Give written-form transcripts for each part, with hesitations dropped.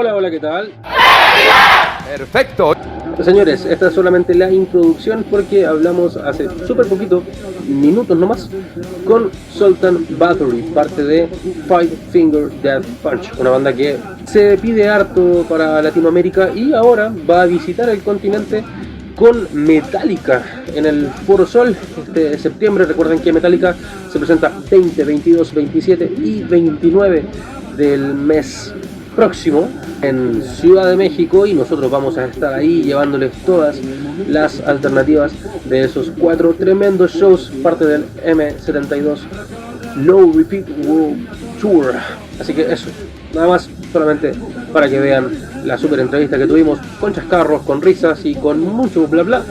Hola, hola, ¿qué tal? Perfecto. Señores, esta es solamente la introducción porque hablamos hace súper poquito, minutos nomás, con Zoltan Bathory, parte de Five Finger Death Punch, una banda que se pide harto para Latinoamérica y ahora va a visitar el continente con Metallica en el Foro Sol este septiembre. Recuerden que Metallica se presenta 20, 22, 27 y 29 del mes próximo en Ciudad de México, y nosotros vamos a estar ahí llevándoles todas las alternativas de esos 4 tremendos shows, parte del M72 No Repeat World Tour. Así que eso, nada más, solamente para que vean la super entrevista que tuvimos, con chascarros, con risas y con mucho bla bla.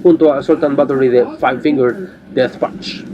Junto a Zoltan Bathory de Five Finger Death Punch.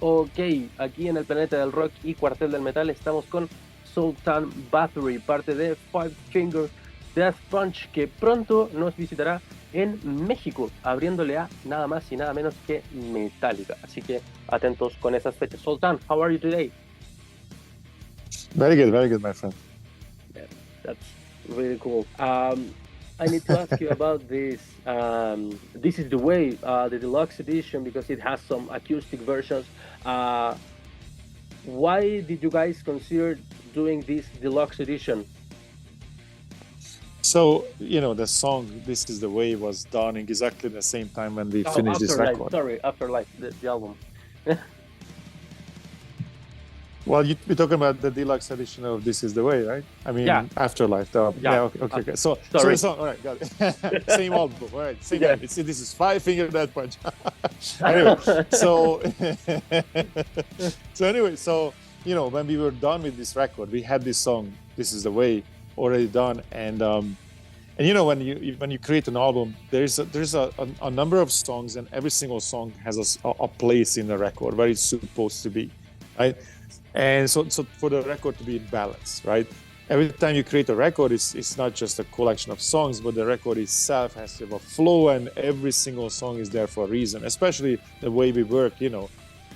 Ok, aquí en el planeta del rock y cuartel del metal estamos con Zoltan Bathory, parte de Five Finger Death Punch, que pronto nos visitará en México, abriéndole a nada más y nada menos que Metallica. Así que atentos con esas fechas. Zoltan, how are you today? Very good, my friend. Yeah, that's really cool. I need to ask you about this. This is the way, the deluxe edition, because it has some acoustic versions. Why did you guys consider doing this deluxe edition? So, the song "This Is the Way" was done exactly the same time when we finished this record. Sorry, Afterlife, the album. Well, we're talking about the deluxe edition of "This Is the Way," right? I mean, yeah. Afterlife. Okay. So the song, all right, got it. Same album, all right, same. Yeah. This is Five Finger Death Punch. Anyway, so when we were done with this record, we had this song "This Is the Way" already done, and when you create an album, there's a number of songs, and every single song has a place in the record where it's supposed to be, right? And so for the record to be in balance, right? Every time you create a record, it's not just a collection of songs, but the record itself has to have a flow, and every single song is there for a reason. Especially the way we work,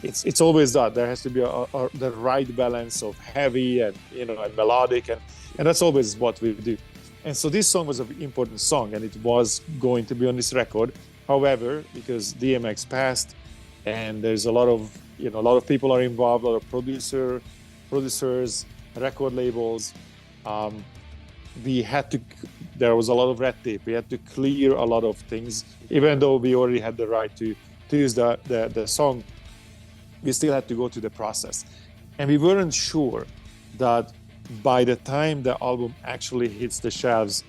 it's always that there has to be the right balance of heavy and and melodic, and that's always what we do. And so this song was an important song, and it was going to be on this record. However, because DMX passed, and there's a lot of people are involved, a lot of producers, record labels. There was a lot of red tape. We had to clear a lot of things, even though we already had the right to use the song. We still had to go through the process, and we weren't sure that by the time the album actually hits the shelves,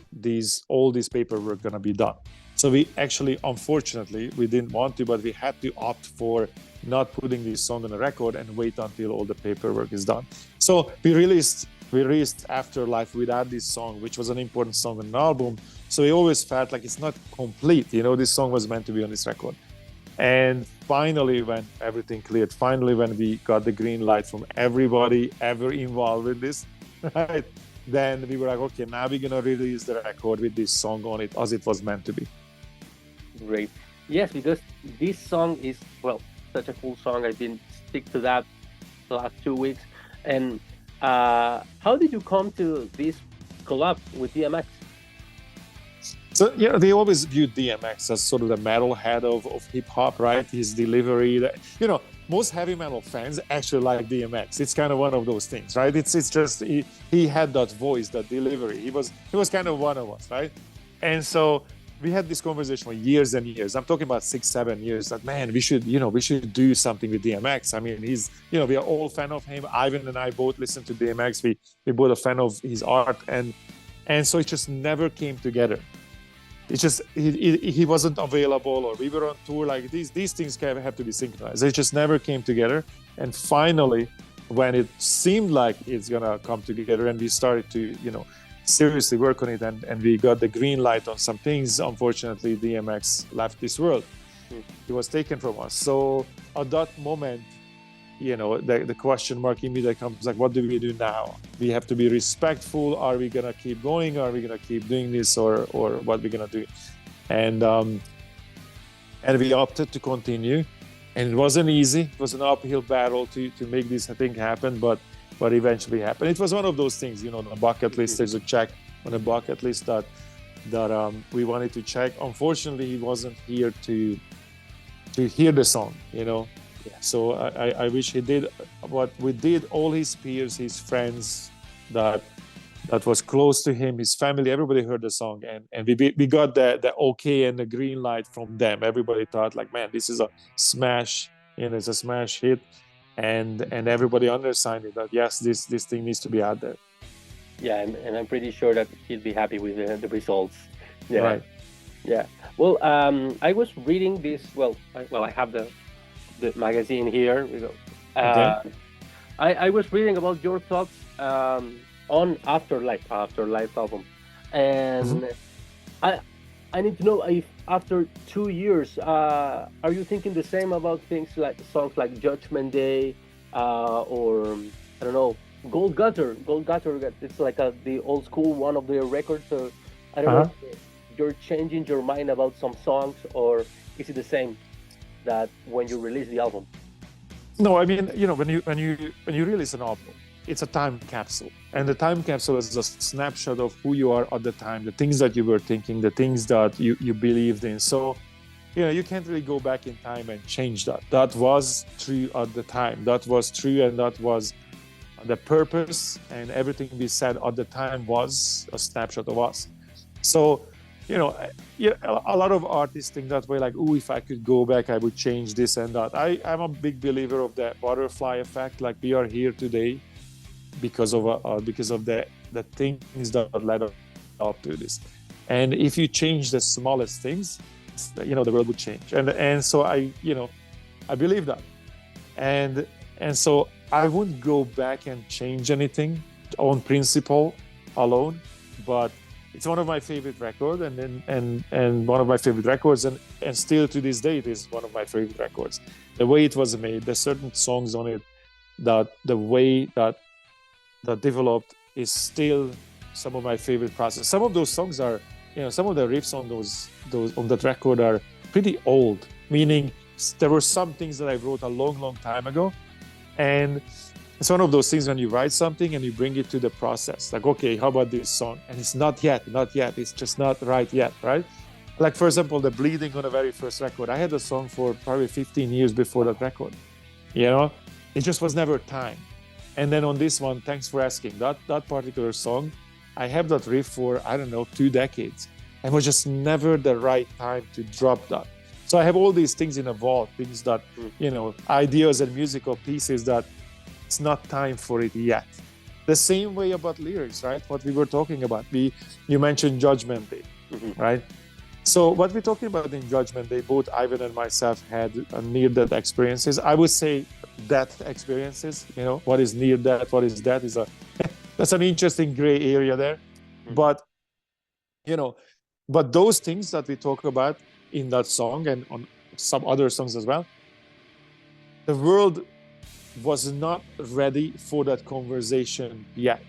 all these paperwork gonna be done. So we actually, unfortunately, we didn't want to, but we had to opt for not putting this song on the record and wait until all the paperwork is done. So we released Afterlife without this song, which was an important song on the album. So we always felt like it's not complete. This song was meant to be on this record. And finally, when everything cleared, when we got the green light from everybody ever involved with this, right? Then we were like, okay, now we're gonna release the record with this song on it as it was meant to be. Great. Yes, because this song is, such a cool song. I've been stick to that the last 2 weeks. And how did you come to this collab with DMX? So, they always viewed DMX as sort of the metalhead of hip hop, right? His delivery, most heavy metal fans actually like DMX. It's kind of one of those things, right? It's just he had that voice, that delivery. He was kind of one of us, right? And so we had this conversation for years and years. I'm talking about 6-7 years. That man, we should do something with DMX. I mean, we are all fan of him. Ivan and I both listen to DMX. We both a fan of his art, and so it just never came together. It's just he wasn't available, or we were on tour. Like these things have to be synchronized. It just never came together. And finally, when it seemed like it's gonna come together, and we started to seriously work on it, and we got the green light on some things, unfortunately DMX left this world. He was taken from us. So at that moment, the question mark immediately comes, like, what do we do now? We have to be respectful. Are we gonna keep going? Are we gonna keep doing this, or what we gonna do? And we opted to continue. and it wasn't easy. It was an uphill battle to make this thing happen, but eventually happened. It was one of those things, you know, on a bucket list. There's a check on a bucket list that we wanted to check. Unfortunately, he wasn't here to hear the song, you know. So I wish he did. But we did, all his peers, his friends that was close to him, his family, everybody heard the song, and we got the okay and the green light from them. Everybody thought like, man, this is a smash, you know, it's a smash hit, and everybody undersigned it that yes, this thing needs to be out there. Yeah, and I'm pretty sure that he'll be happy with the results. Yeah. Right. Yeah. Well, I was reading this. I have the magazine here. Okay. I was reading about your thoughts on Afterlife album, and I need to know if after 2 years, are you thinking the same about things like songs like Judgment Day, or I don't know, Gold Gutter? It's like the old school one of their records. So I don't know if you're changing your mind about some songs, or is it the same that when you release the album? No, I mean, you know, when you release an album, it's a time capsule, and the time capsule is a snapshot of who you are at the time, the things that you were thinking, the things that you believed in. So, you know, you can't really go back in time and change that. That was true at the time. That was true, and that was the purpose, and everything we said at the time was a snapshot of us. So, you know, a lot of artists think that way, like, oh, if I could go back, I would change this and that. I'm a big believer of the butterfly effect. Like, we are here today because of the things that led up to this. And if you change the smallest things, you know, the world would change. And so I believe that. And so I wouldn't go back and change anything on principle alone, but it's one of my favorite records, and one of my favorite records, and still to this day, it is one of my favorite records. The way it was made, there's certain songs on it that the way that developed is still some of my favorite process. Some of those songs are, you know, some of the riffs on those on that record are pretty old, meaning there were some things that I wrote a long time ago, and it's one of those things when you write something and you bring it to the process, like, okay, how about this song? And it's not yet, it's just not right yet, right? Like, for example, the Bleeding on the very first record, I had a song for probably 15 years before that record, you know? It just was never time. And then on this one, Thanks for Asking, that particular song, I have that riff for, I don't know, 2 decades. And it was just never the right time to drop that. So I have all these things in a vault, things that, you know, ideas and musical pieces that it's not time for it yet. The same way about lyrics, right? What we were talking about. You mentioned Judgment Day, right? So what we're talking about in Judgment Day, both Ivan and myself had near-death experiences. I would say death experiences. You know, what is near-death, what is death is that's an interesting gray area there. But, you know, but those things that we talk about in that song and on some other songs as well, the world was not ready for that conversation yet,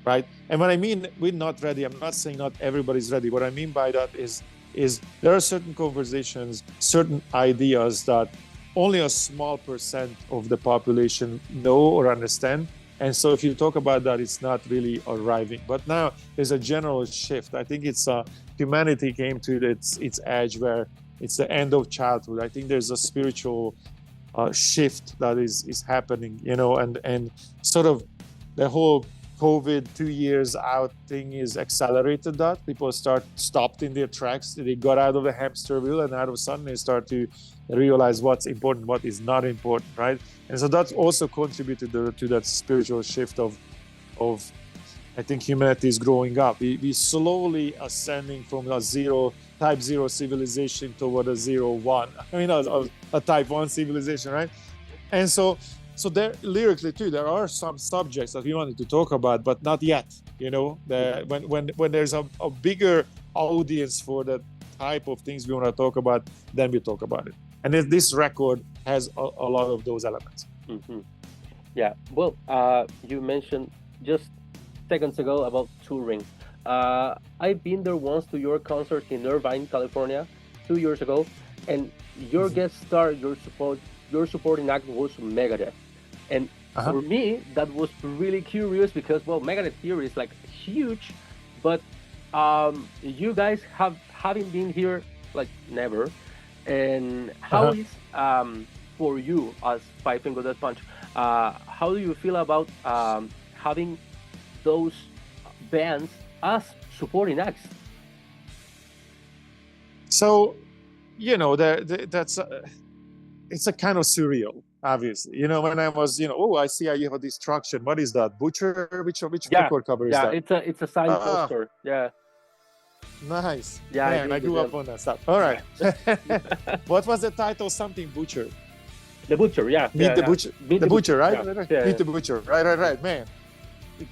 right? And when I mean we're not ready, I'm not saying not everybody's ready. What I mean by that is there are certain conversations, certain ideas that only a small percent of the population know or understand. And so if you talk about that, it's not really arriving. But now there's a general shift. I think it's humanity came to its edge where it's the end of childhood. I think there's a spiritual shift that is happening, you know, and sort of the whole COVID 2 years out thing is accelerated that. People stopped in their tracks. They got out of the hamster wheel, and out of a sudden they start to realize what's important, what is not important, right? And so that's also contributed to that spiritual shift of I think humanity is growing up. We slowly ascending from a type 0 civilization toward a 0-1. I mean, a type 1 civilization, right? And so there, lyrically too, there are some subjects that we wanted to talk about, but not yet. You know, when there's a bigger audience for the type of things we want to talk about, then we talk about it. And this record has a lot of those elements. Yeah. Well, you mentioned just seconds ago about touring. I've been there once to your concert in Irvine, California, 2 years ago, and your guest star, you're your supporting act was Megadeth, and for me that was really curious because well, Megadeth here is like huge, but you guys haven't been here like never, and how is for you as Five Finger Death Punch? How do you feel about having those bands as supporting acts? So, that's it's a kind of surreal, obviously. When I was, I see you have a destruction. What is that? Butcher? Which record cover is that? It's a signed poster. Yeah. Nice. Yeah, man, I grew up on that stuff. All right. What was the title? Something Butcher. The Butcher, yeah. Meet the Butcher. Meet the Butcher, right? Yeah. Meet the Butcher. Right. Man,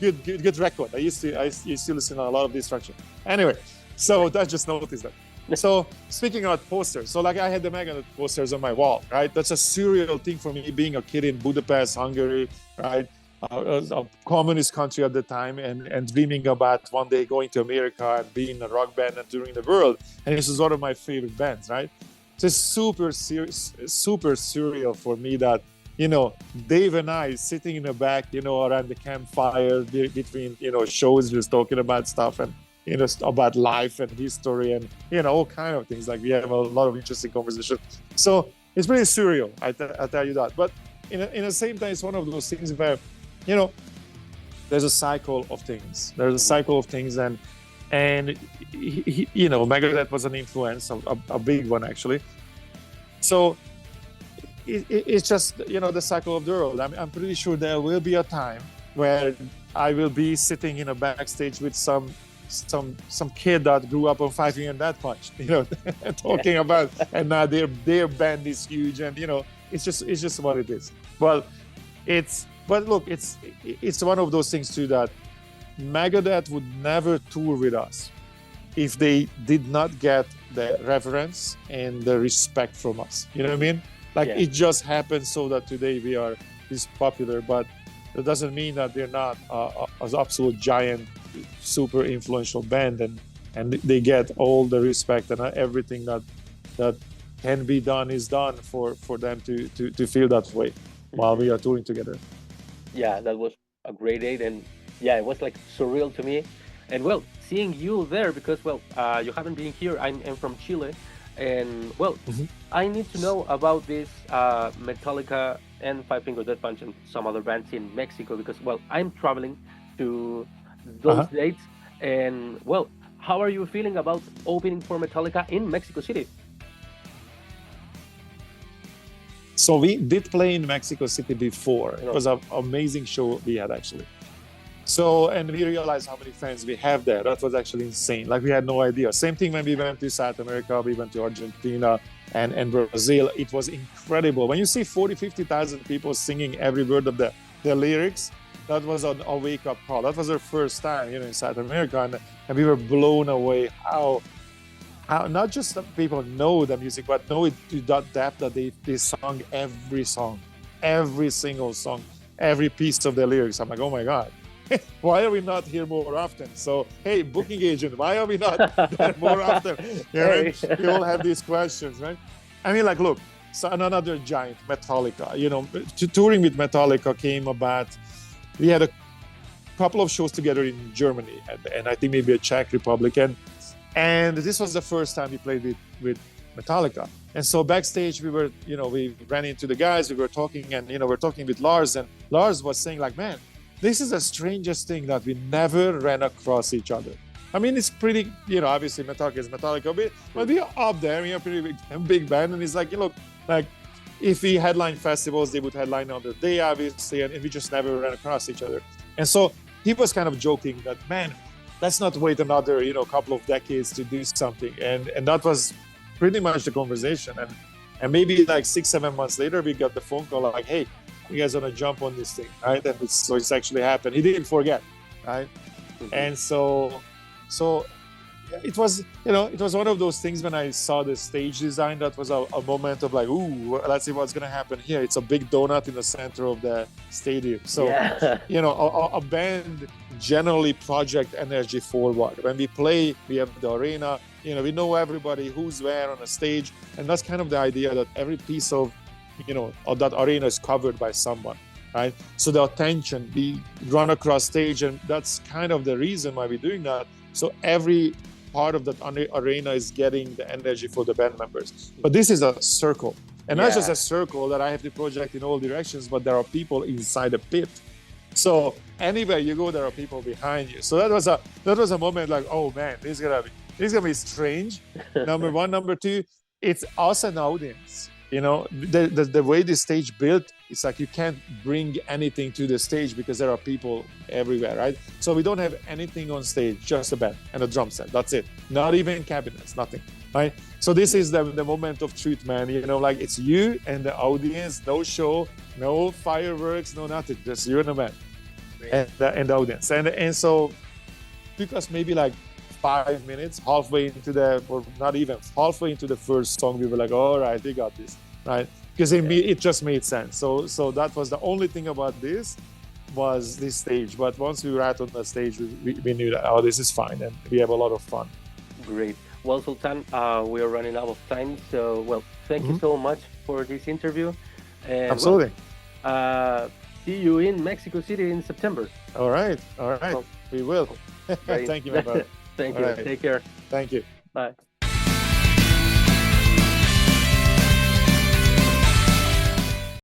good record. I used to listen to a lot of Destruction. Anyway, so I just noticed that. So speaking of posters, so like I had the Megadeth posters on my wall, right? That's a surreal thing for me, being a kid in Budapest, Hungary, right? A communist country at the time, and dreaming about one day going to America and being a rock band and touring the world. And this is one of my favorite bands, right? So it's super surreal for me that, Dave and I sitting in the back, around the campfire between, shows, just talking about stuff and, about life and history and, all kind of things. Like we have a lot of interesting conversation. So it's pretty surreal, I tell you that. But in the same time, it's one of those things where, there's a cycle of things. And Megadeth was an influence, a big one actually. So it's just, the cycle of the world. I'm pretty sure there will be a time where I will be sitting in a backstage with some kid that grew up on Five Finger Death Punch, talking about, and now their band is huge, and it's just what it is. But look, it's one of those things too that Megadeth would never tour with us if they did not get the reverence and the respect from us. You know what I mean? Like it just happened so that today we are this popular, but that doesn't mean that they're not an absolute giant, super influential band, and they get all the respect and everything that can be done is done for them to feel that way while we are touring together. Yeah, that was a great date, and it was like surreal to me. And well, seeing you there, because well, you haven't been here. I'm from Chile, and well, I need to know about this Metallica and Five Finger Death Punch and some other bands in Mexico, because well, I'm traveling to those dates, and well, how are you feeling about opening for Metallica in Mexico City? So we did play in Mexico City before. It was an amazing show we had actually. So, and we realized how many fans we have there. That was actually insane. Like we had no idea. Same thing when we went to South America, we went to Argentina and Brazil. It was incredible. When you see 50,000 people singing every word of the lyrics, that was a wake-up call. That was our first time, in South America, and we were blown away how not just that people know the music, but know it to that depth that they sung every song, every single song, every piece of the lyrics. I'm like, oh my God, why are we not here more often? So, hey, booking agent, why are we not there more often? Right? We all have these questions, right? I mean, like, look, so another giant, Metallica, touring with Metallica came about. We had a couple of shows together in Germany and I think maybe a Czech Republic. And this was the first time we played with Metallica. And so backstage we were, we ran into the guys, we were talking and, we're talking with Lars, and Lars was saying like, man, this is the strangest thing that we never ran across each other. I mean, it's pretty, obviously Metallica is Metallica, but we are up there, we are pretty big band. And it's like, like if we headline festivals, they would headline on the day, obviously, and we just never ran across each other. And so he was kind of joking that, man, let's not wait another, couple of decades to do something. And that was pretty much the conversation. And maybe like 6-7 months later, we got the phone call like, hey, you guys want to jump on this thing, right? And it's actually happened. He didn't forget, right? And so it was, it was one of those things when I saw the stage design, that was a moment of like, ooh, let's see what's going to happen here. It's a big donut in the center of the stadium. So, a band generally project energy forward. When we play, we have the arena, we know everybody who's where on the stage. And that's kind of the idea, that every piece of or that arena is covered by someone, right? So the attention, we run across stage, and that's kind of the reason why we're doing that. So every part of that arena is getting the energy for the band members. But this is a circle, and not just a circle that I have to project in all directions, but there are people inside the pit. So anywhere you go, there are people behind you. So that was a moment like, oh man, this is gonna be strange. Number one. Number two, it's us and audience. The way the stage built, it's like you can't bring anything to the stage because there are people everywhere, right? So we don't have anything on stage, just a band and a drum set. That's it. Not even cabinets, nothing, right? So this is the moment of truth, man. Like it's you and the audience, no show, no fireworks, no nothing, just you and the band and the audience. And so it took us maybe like 5 minutes, halfway into the first song, we were like, all right, we got this, right? Because it just made sense. So that was the only thing about this was this stage. But once we were out on the stage, we knew that, oh, this is fine, and we have a lot of fun. Great. Well, Sultan, we are running out of time. So, well, thank you so much for this interview. And, absolutely. See you in Mexico City in September. All right. We will. Thank you, my brother. Thank you. Right. Take care. Thank you. Bye.